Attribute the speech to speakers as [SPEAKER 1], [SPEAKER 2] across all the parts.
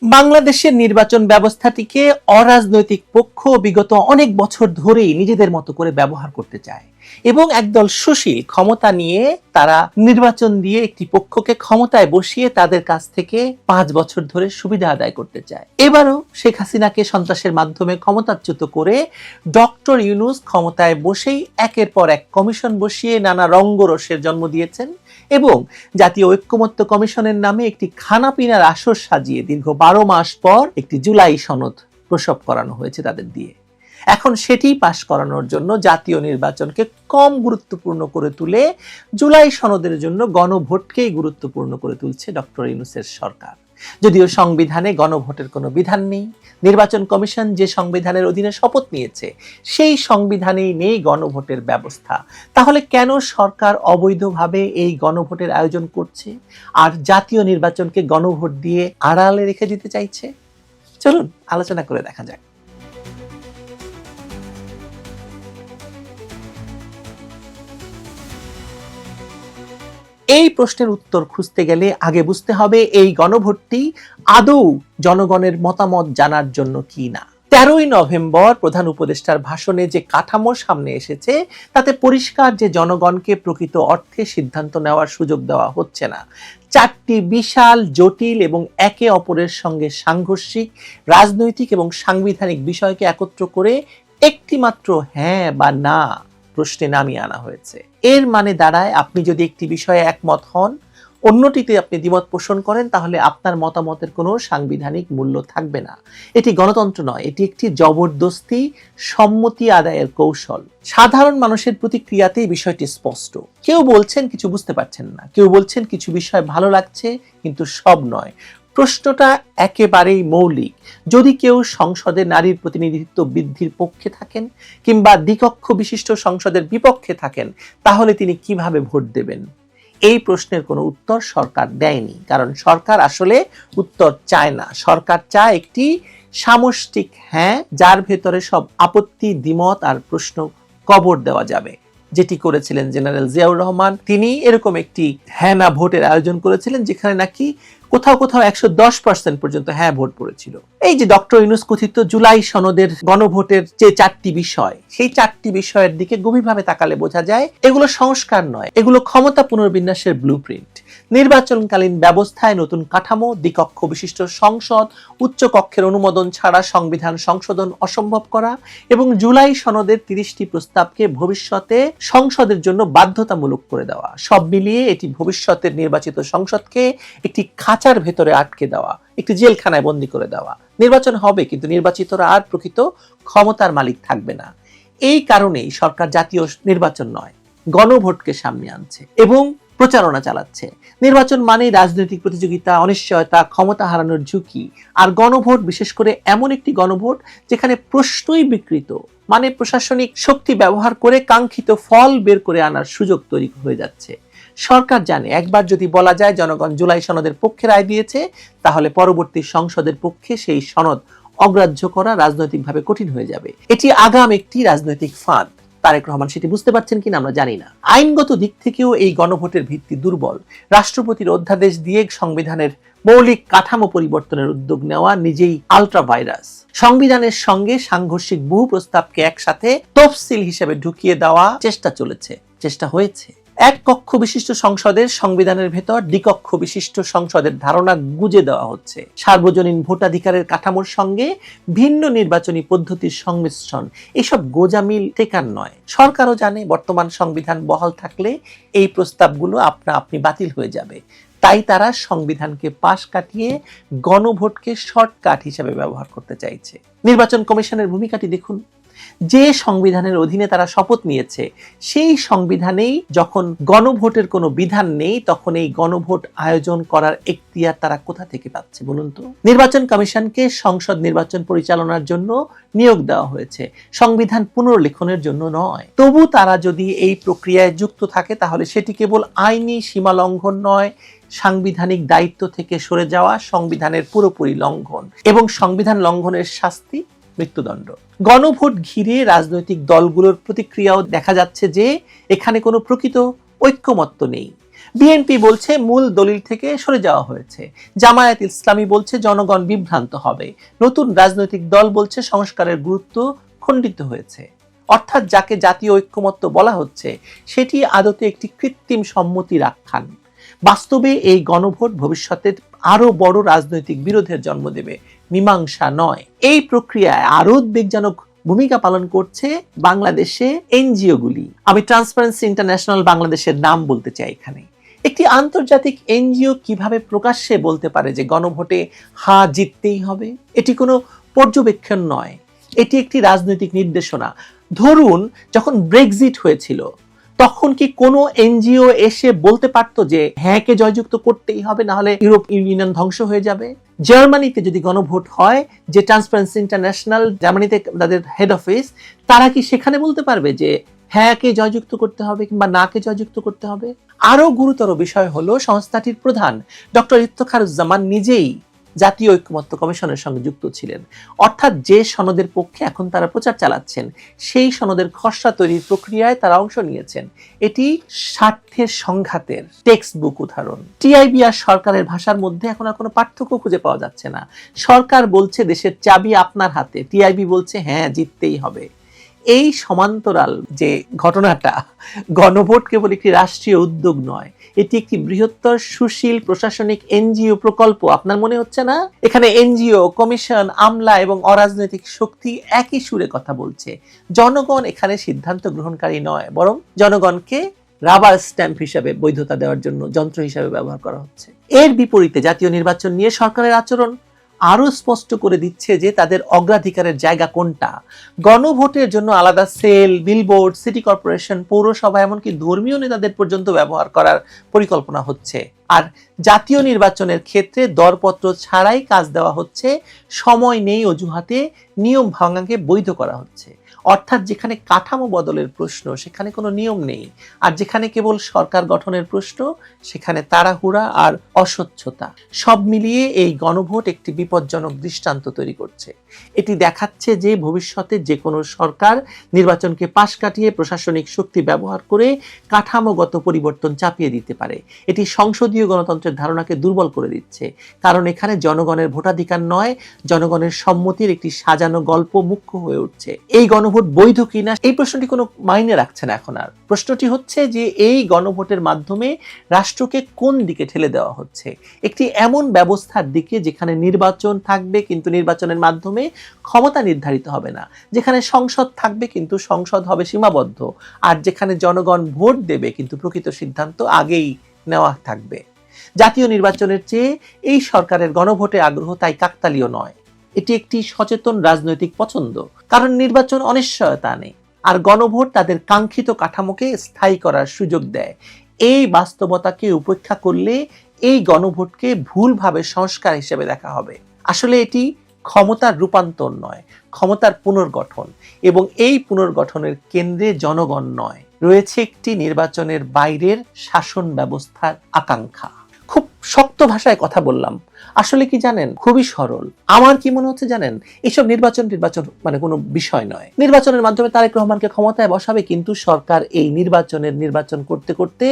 [SPEAKER 1] বাংলাদেশের নির্বাচন ব্যবস্থাটিকে অরাজনৈতিক পক্ষ বিগত অনেক বছর ধরেই নিজেদের মতো করে ব্যবহার করতে চায় এবং একদল সুশীল ক্ষমতা নিয়ে তারা নির্বাচন দিয়ে একটি পক্ষকে ক্ষমতায় বসিয়ে তাদের কাছ থেকে 5 বছর ধরে সুবিধা আদায় করতে চায়। এবারও শেখ হাসিনাকে সন্ত্রাসের মাধ্যমে ক্ষমতাচ্যুত করে ডক্টর ইউনূস ক্ষমতায় বসেই একের পর এক কমিশন বসিয়ে নানা রঙ্গরসের জন্ম দিয়েছেন এবং জাতীয় ঐক্যমত্য কমিশনের নামে একটি খানাপিনার আসর সাজিয়ে দীর্ঘ 12 মাস পর একটি জুলাই সনদ প্রসব করানো হয়েছে তাদের দিয়ে। এখন সেটি পাশ করানোর জন্য জাতীয় নির্বাচনকে কম গুরুত্বপূর্ণ করে তুলে জুলাই সনদের জন্য গণভোটকেই গুরুত্বপূর্ণ করে তুলছে ডক্টর ইউনূসের সরকার। যদিও সংবিধানে গণভোটের কোনো বিধান নেই, নির্বাচন কমিশন যে সংবিধানের অধীনে শপথ নিয়েছে সেই সংবিধানেই নেই গণভোটের ব্যবস্থা। তাহলে কেন সরকার অবৈধভাবে এই গণভোটের আয়োজন করছে আর জাতীয় নির্বাচনকে গণভোট দিয়ে আড়ালে রেখে দিতে চাইছে? চলুন আলোচনা করে দেখা যাক। এই প্রশ্নের উত্তর খুঁজতে গেলে আগে বুঝতে হবে এই গণভোটটি আদৌ জনগণের মতামত জানার জন্য কি না। 13ই নভেম্বর প্রধান উপদেষ্টার ভাষণে যে কাঠামো সামনে এসেছে তাতে পরিষ্কার যে জনগণকে প্রকৃত অর্থে সিদ্ধান্ত নেওয়ার সুযোগ দেওয়া হচ্ছে না। 4টি বিশাল জটিল এবং একে অপরের সঙ্গে সাংঘর্ষিক রাজনৈতিক এবং সাংবিধানিক বিষয়কে একত্র করে একটি মাত্র হ্যাঁ বা না প্রশ্নে নামিয়ে আনা হয়েছে। এর মানে দাঁড়ায় আপনি যদি একটি বিষয়ে একমত হন, অন্যটিতে আপনি দ্বিমত পোষণ করেন, তাহলে আপনার মতামতের কোনো সাংবিধানিক মূল্য থাকবে না। এটি গণতন্ত্র নয়, এটি একটি জবরদস্তি সম্মতি আদায়ের কৌশল। সাধারণ মানুষের প্রতিক্রিয়াতেই বিষয়টি স্পষ্ট। কেউ বলছেন কিছু বুঝতে পারছেন না, কেউ বলছেন কিছু বিষয় ভালো লাগছে কিন্তু সব নয়। প্রশ্নটা একেবারেই মৌলিক। যদি কেউ সংসদে নারীর প্রতিনিধিত্ব বৃদ্ধির পক্ষে থাকেন কিংবা দ্বিকক্ষ বিশিষ্ট সংসদের বিপক্ষে থাকেন, তাহলে তিনি কিভাবে ভোট দেবেন? এই প্রশ্নের কোনো উত্তর সরকার দেয়নি, কারণ সরকার আসলে উত্তর চায় না। সরকার চায় একটি সামষ্টিক হ্যাঁ, যার ভেতরে সব আপত্তি, দ্বিমত আর প্রশ্ন কবর দেওয়া যাবে, যেটি করেছিলেন জেনারেল জিয়াউর রহমান। তিনি এরকম একটি হ্যাঁ না ভোটের আয়োজন করেছিলেন যেখানে নাকি কোথাও কোথাও 110% পর্যন্ত হ্যাঁ ভোট পড়েছিল। এই যে ডক্টর ইউনূস কথিত জুলাই সনদের গণভোটের যে 4টি বিষয়, সেই 4টি বিষয়ের দিকে গভীরভাবে তাকালে বোঝা যায় এগুলো সংস্কার নয়, এগুলো ক্ষমতা পুনর্বিন্যাসের ব্লুপ্রিন্ট। নির্বাচনকালীন ব্যবস্থায় নতুন কাঠামো, দ্বিকক্ষ বিশিষ্ট সংসদ, উচ্চ কক্ষের অনুমোদন ছাড়া সংবিধান সংশোধন অসম্ভব করা এবং জুলাই সনদের 30টি প্রস্তাবকে ভবিষ্যতে সংসদের জন্য বাধ্যতামূলক করে দেওয়া, সব মিলিয়ে এটি ভবিষ্যতের নির্বাচিত সংসদকে একটি খাঁচার ভেতরে আটকে দেওয়া, একটি জেলখানায় বন্দী করে দেওয়া। নির্বাচন হবে কিন্তু নির্বাচিতরা আর প্রকৃত ক্ষমতার মালিক থাকবে না। এই কারণেই সরকার জাতীয় নির্বাচন নয়, গণভোটকে সামনে আনছে এবং প্রচারণা চালাচ্ছে। নির্বাচন মানেই রাজনৈতিক প্রতিযোগিতা, অনিশ্চয়তা, ক্ষমতা হারানোর ঝুঁকি। আর গণভোট বিশেষ করে এমন একটি গণভোট যেখানে প্রশ্নই বিকৃত, মানে প্রশাসনিক শক্তি ব্যবহার করে কাঙ্ক্ষিত ফল বের করে আনার সুযোগ তৈরি হয়ে যাচ্ছে। সরকার জানে একবার যদি বলা যায় জনগণ জুলাই সনদের পক্ষে রায় দিয়েছে, তাহলে পরবর্তী সংসদের পক্ষে সেই সনদ অগ্রাহ্য করা রাজনৈতিকভাবে কঠিন হয়ে যাবে। এটি আগাম একটি রাজনৈতিক ফাঁদ। তারেক রহমান সেটি বুঝতে পারছেন কিনা আমরা জানি না। আইনগত দিক থেকেও এই গণভোটের ভিত্তি দুর্বল। রাষ্ট্রপতির অধ্যাদেশ দিয়ে সংবিধানের মৌলিক কাঠামো পরিবর্তনের উদ্যোগ নেওয়া নিজেই আলট্রা ভাইরাস। সংবিধানের সঙ্গে সাংঘর্ষিক বহু প্রস্তাবকে একসাথে তফসিল হিসেবে ঢুকিয়ে দেওয়া চেষ্টা হয়েছে। এক কক্ষ বিশিষ্ট সংসদের সংবিধানের ভেতর দ্বিকক্ষ বিশিষ্ট সংসদের ধারণা গুজে দেওয়া হচ্ছে। সার্বজনীন ভোটাধিকারের কাঠামোর সঙ্গে ভিন্ন নির্বাচনী পদ্ধতির সংমিশ্রণ, এসব গোজামিল টেকার নয়। সরকারও জানে বর্তমান সংবিধান বহাল থাকলে এই প্রস্তাবগুলো আপনা আপনি বাতিল হয়ে যাবে। তাই তারা সংবিধানকে পাশ কাটিয়ে গণভোটকে শর্টকাট হিসেবে ব্যবহার করতে চাইছে। নির্বাচন কমিশনের ভূমিকাটি দেখুন। যে সংবিধানের অধীনে তারা শপথ নিয়েছে সেই সংবিধানেই যখন গণভোটের কোনো বিধান নেই, তখন এই গণভোট আয়োজন করার এখতিয়ার তারা কোথা থেকে পাচ্ছে বলুন তো? নির্বাচন কমিশনকে সংসদ নির্বাচন পরিচালনার জন্য নিয়োগ দেওয়া হয়েছে, সংবিধান পুনর্লেখনের জন্য নয়। তবু তারা যদি এই প্রক্রিয়ায় যুক্ত থাকে তাহলে সেটি কেবল আইনি সীমা লঙ্ঘন নয়, সাংবিধানিক দায়িত্ব থেকে সরে যাওয়া, সংবিধানের পুরোপুরি লঙ্ঘন এবং সংবিধান লঙ্ঘনের শাস্তি মৃত্যুদণ্ড। গণভোট ঘিরে রাজনৈতিক দলগুলোর প্রতিক্রিয়াও দেখা যাচ্ছে যে এখানে কোনো প্রকৃত ঐক্যমত্য নেই। বিএনপি বলছে মূল দলিল থেকে সরে যাওয়া হয়েছে, জামায়াত ইসলামী বলছে জনগণ বিভ্রান্ত হবে, নতুন রাজনৈতিক দল বলছে সংস্কারের গুরুত্ব খণ্ডিত হয়েছে। অর্থাৎ যাকে জাতীয় ঐক্যমত্য বলা হচ্ছে সেটি আদতে একটি কৃত্রিম সম্মতির আখ্যান। বাস্তবে এই গণভোট ভবিষ্যতে আরো বড় রাজনৈতিক বিরোধের জন্ম দেবে, মীমাংসা নয়। এই প্রক্রিয়ায় আরো উদ্বেগজনক ভূমিকা পালন করছে বাংলাদেশে এনজিও গুলি। আমি ট্রান্সপারেন্সি ইন্টারন্যাশনাল বাংলাদেশের নাম বলতে চাই এখানে। একটি আন্তর্জাতিক এনজিও কিভাবে প্রকাশ্যে বলতে পারে যে গণভোটে হা জিততেই হবে? এটি কোনো পর্যবেক্ষণ নয়, এটি একটি রাজনৈতিক নির্দেশনা। ধরুন যখন ব্রেক্সিট হয়েছিল তখন কি কোনো এনজিও এসে বলতে পারতো যে হ্যাঁ কে জয়যুক্ত করতেই হবে, না হলে ইউরোপ ইউনিয়ন ধ্বংস হয়ে যাবে? জার্মানিতে যদি গণভোট হয়, যে ট্রান্সপারেন্সি ইন্টারন্যাশনাল জার্মানিতে তাদের হেড অফিস, তারা কি সেখানে বলতে পারবে যে হ্যাঁ কে জয়যুক্ত করতে হবে কিংবা না কে জয়যুক্ত করতে হবে? আরো গুরুতর বিষয় হলো সংস্থাটির প্রধান ডক্টর ইফতেখারুজ্জামান নিজেই জাতীয় ঐক্যমত্য কমিশনের সঙ্গে যুক্ত ছিলেন। অর্থাৎ যে সনদের পক্ষে এখন তারা প্রচার চালাচ্ছেন সেই সনদের খসড়া তৈরির প্রক্রিয়ায় তারা অংশ নিয়েছেন। এটি স্বার্থের সংঘাতের টেক্সট বুক উদাহরণ। টিআইবি আর সরকারের ভাষার মধ্যে এখন আর কোনো পার্থক্য খুঁজে পাওয়া যাচ্ছে না। সরকার বলছে দেশের চাবি আপনার হাতে, টিআইবি বলছে হ্যাঁ জিততেই হবে। এই সমান্তরাল যে ঘটনাটা, গণভোট কেবল একটি রাষ্ট্রীয় উদ্যোগ নয়, এটি একটি বৃহত্তর সুশীল প্রশাসনিক এনজিও প্রকল্প। আপনার মনে হচ্ছে না? এখানে এনজিও, কমিশন, আমলা এবং অরাজনৈতিক শক্তি একই সুরে কথা বলছে। জনগণ এখানে সিদ্ধান্ত গ্রহণকারী নয়, বরং জনগণকে রাবার স্ট্যাম্প হিসাবে বৈধতা দেওয়ার জন্য যন্ত্র হিসাবে ব্যবহার করা হচ্ছে। এর বিপরীতে জাতীয় নির্বাচন নিয়ে সরকারের আচরণ আরো স্পষ্ট করে দিচ্ছে যে তাদের অগ্রাধিকারের জায়গা কোনটা। গণভোটের জন্য আলাদা সেল, বিলবোর্ড, সিটি কর্পোরেশন, পৌরসভা, এমনকি ধর্মীয় নেতাদের পর্যন্ত ব্যবহার করার পরিকল্পনা হচ্ছে। আর জাতীয় নির্বাচনের ক্ষেত্রে দরপত্র ছাড়াই কাজ দেওয়া হচ্ছে, সময় নেই অজুহাতে নিয়ম ভাঙাকে বৈধ করা হচ্ছে। অর্থাৎ যেখানে কাঠামো বদলের প্রশ্ন সেখানে কোনো নিয়ম নেই, আর যেখানে কেবল সরকার গঠনের প্রশ্ন সেখানে তাড়াহুড়া আর অস্বচ্ছতা। সব মিলিয়ে এই গণভোট একটি বিপজ্জনক দৃষ্টান্ত তৈরি করছে। এটি দেখাচ্ছে যে ভবিষ্যতে যে কোনো সরকার নির্বাচনকে পাশ কাটিয়ে প্রশাসনিক শক্তি ব্যবহার করে কাঠামোগত পরিবর্তন চাপিয়ে দিতে পারে। এটি সংসদীয় গণতন্ত্রের ধারণাকে দুর্বল করে দিচ্ছে, কারণ এখানে জনগণের ভোটাধিকার নয়, জনগণের সম্মতির একটি সাজানো গল্প মুখ্য হয়ে উঠছে। এই গণভোট বৈধ কিনা এই প্রশ্নটি কোনো মাইনে রাখছে না এখন আর। প্রশ্নটি হচ্ছে যে এই গণভোটের মাধ্যমে রাষ্ট্রকে কোন দিকে ঠেলে দেওয়া হচ্ছে? একটি এমন ব্যবস্থার দিকে যেখানে নির্বাচন থাকবে কিন্তু নির্বাচনের মাধ্যমে ক্ষমতা নির্ধারিত হবে না, যেখানে সংসদ থাকবে কিন্তু সংসদ হবে সীমাবদ্ধ, আর যেখানে জনগণ ভোট দেবে কিন্তু প্রকৃত সিদ্ধান্ত আগেই নেওয়া থাকবে। জাতীয় নির্বাচনের চেয়ে এই সরকারের গণভোটে আগ্রহ তাই কাকতালীয় নয়, এটি একটি সচেতন রাজনৈতিক পছন্দ। কারণ নির্বাচন অনিশ্চয়তা নেই, আর গণভোট তাদের কাঙ্ক্ষিত কাঠামোকে স্থায়ী করার সুযোগ দেয়। এই বাস্তবতাকে উপেক্ষা করলে এই গণভোটকে ভুলভাবে সংস্কার হিসেবে দেখা হবে। আসলে এটি ক্ষমতার রূপান্তর নয়, ক্ষমতার পুনর্গঠন, এবং এই পুনর্গঠনের কেন্দ্রে জনগণ নয়, রয়েছে একটি নির্বাচনের বাইরের শাসন ব্যবস্থার আকাঙ্ক্ষা। খুব শক্ত ভাষায় কথা বললাম, আসলে কি জানেন, খুবই সরল। আমার কি মনে হচ্ছে জানেন, এইসব নির্বাচন মানে কোনো বিষয় নয়। নির্বাচনের মাধ্যমে তারেক রহমানকে ক্ষমতায় বসাবে, কিন্তু সরকার এই নির্বাচন করতে করতে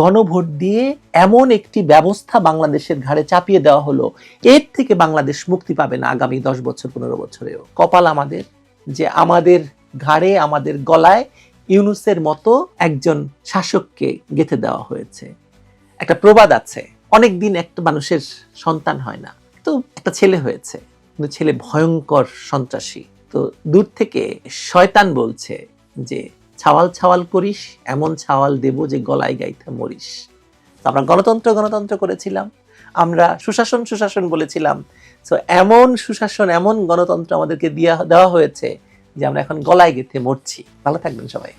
[SPEAKER 1] গণভোট দিয়ে এমন একটি ব্যবস্থা বাংলাদেশের ঘাড়ে চাপিয়ে দেওয়া হলো, এর থেকে বাংলাদেশ মুক্তি পাবে না আগামী 10 বছর 15 বছরেও। কপাল আমাদের যে আমাদের ঘাড়ে, আমাদের গলায় ইউনূসের মতো একজন শাসককে গেঁথে দেওয়া হয়েছে। একটা প্রবাদ আছে, অনেকদিন একটা মানুষের সন্তান হয় না, তো একটা ছেলে হয়েছে, কিন্তু ছেলে ভয়ঙ্কর সন্ত্রাসী। তো দূর থেকে শয়তান বলছে যে ছাওয়াল ছাওয়াল করিস, এমন ছাওয়াল দেব যে গলায় গাইতে মরিস। তো আমরা গণতন্ত্র করেছিলাম, আমরা সুশাসন বলেছিলাম। তো এমন সুশাসন, এমন গণতন্ত্র আমাদেরকে দেওয়া হয়েছে যে আমরা এখন গলায় গেঁথে মরছি। ভালো থাকবেন সবাই।